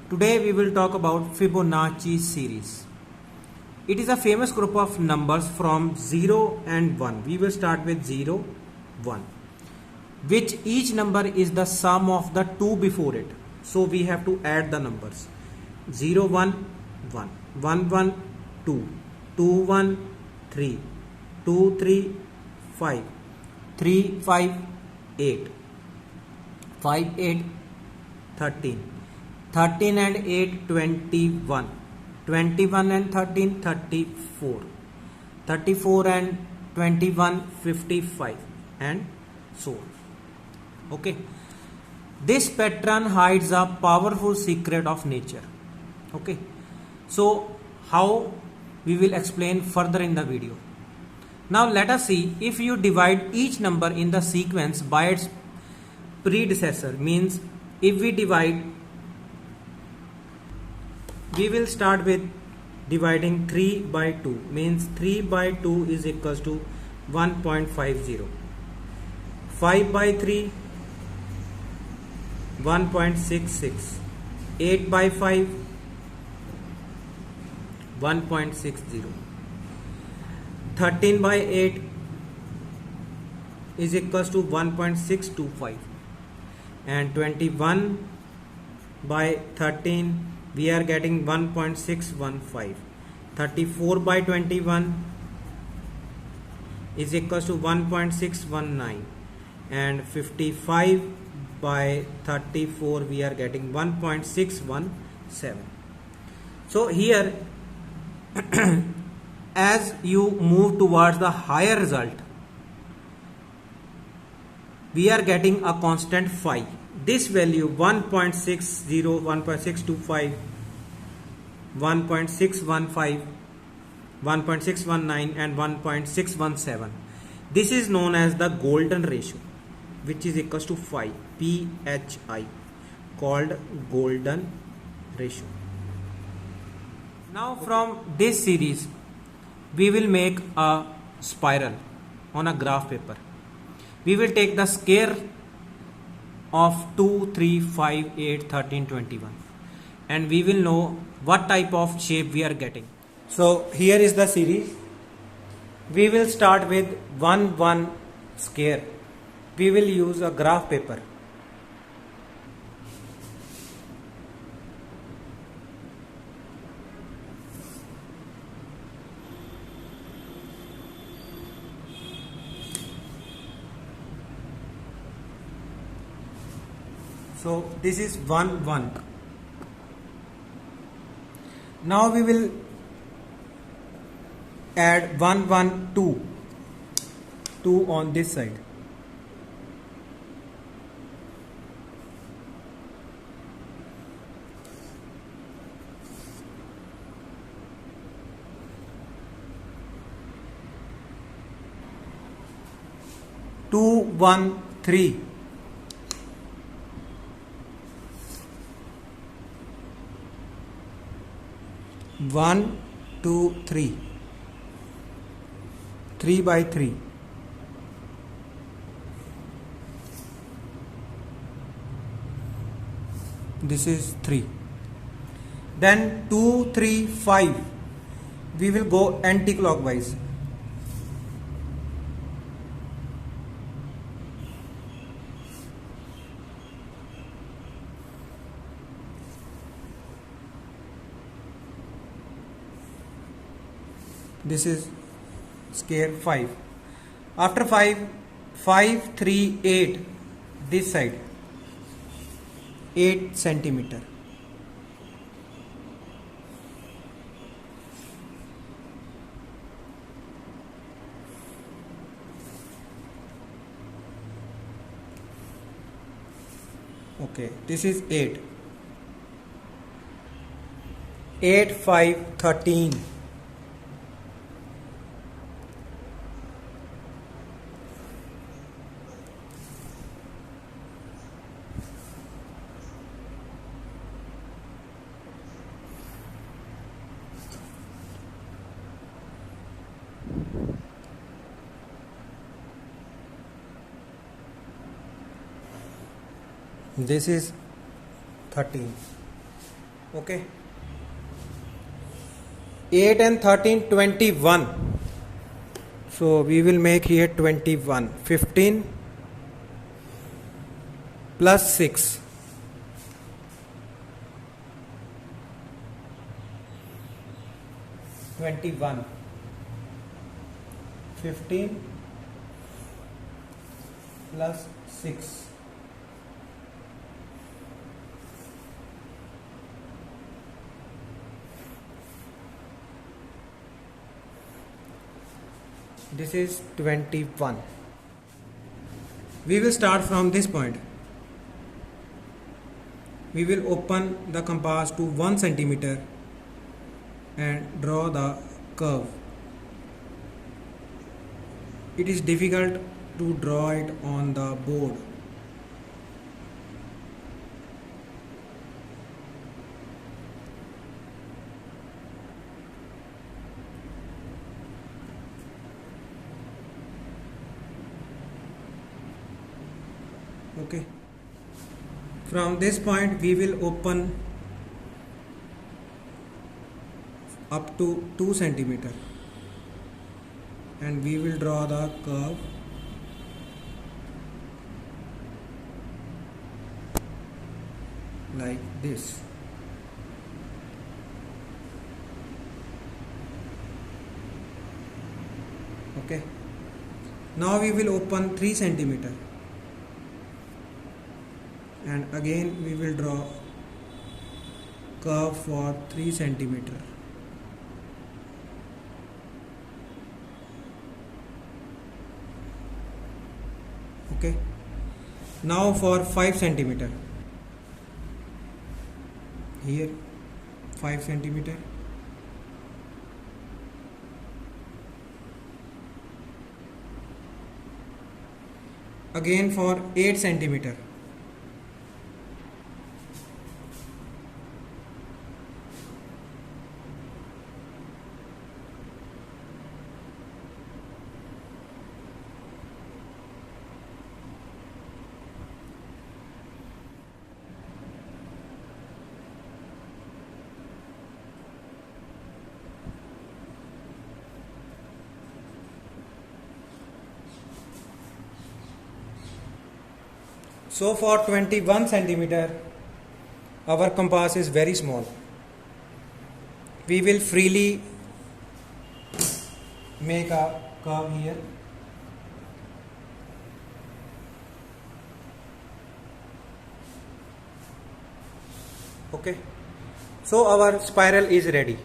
Today we will talk about Fibonacci series. It is a famous group of numbers from 0 and 1. We will start with 0, 1, which each number is the sum of the two before it. So we have to add the numbers. 0, 1, 1, 1, 1, 2, 2, 1, 3, 2, 3, 5, 3, 5, 8, 5, 8, 13. 13 and 8, 21. 21 and 13, 34. 34 and 21, 55. And so on. Okay. This pattern hides a powerful secret of nature. Okay. So, how we will explain further in the video. Now, let us see if you divide each number in the sequence by its predecessor. Means, if we divide, we will start with dividing 3 by 2, means 3 by 2 is equals to 1.50. 5 by 3, 1.66. 8 by 5, 1.60. 13 by 8 is equals to 1.625. And 21 by 13 we are getting 1.615. 34 by 21 is equals to 1.619, and 55 by 34 we are getting 1.617. So here as you move towards the higher result, we are getting a constant phi. This value 1.60, 1.625, 1.615, 1.619 and 1.617. This is known as the golden ratio, which is equals to phi, PHI, called golden ratio. Now from this series, we will make a spiral on a graph paper. We will take the square of 2, 3, 5, 8, 13, 21, and we will know what type of shape we are getting. So here is the series. We will start with 1, 1 square. We will use a graph paper. So this is 1, 1. Now we will add 1, 1, 2. 2 on this side. Two, 1, 3. 1, 2, 3. 3 by 3. This is 3. Then 2, 3, 5. We will go anti-clockwise. This is square 5. After 5, 5, 3, 8. This side 8 centimeter. Okay, this is 8. 8, 5, 13. This is 13. Okay. 8 and 13, 21. So we will make here 21. 15 plus 6. 21. 15 plus 6. This is 21. We will start from this point. We will open the compass to 1 centimeter and draw the curve. It is difficult to draw it on the board. Okay. From this point we will open up to 2 centimeter and we will draw the curve like this. Okay. Now we will open 3 centimeter and again we will draw curve for 3 centimeter. Okay. Now for 5 centimeter. Here 5 centimeter. Again for 8 centimeter. So for 21 centimeter, our compass is very small. We will freely make a curve here. Okay. So our spiral is ready.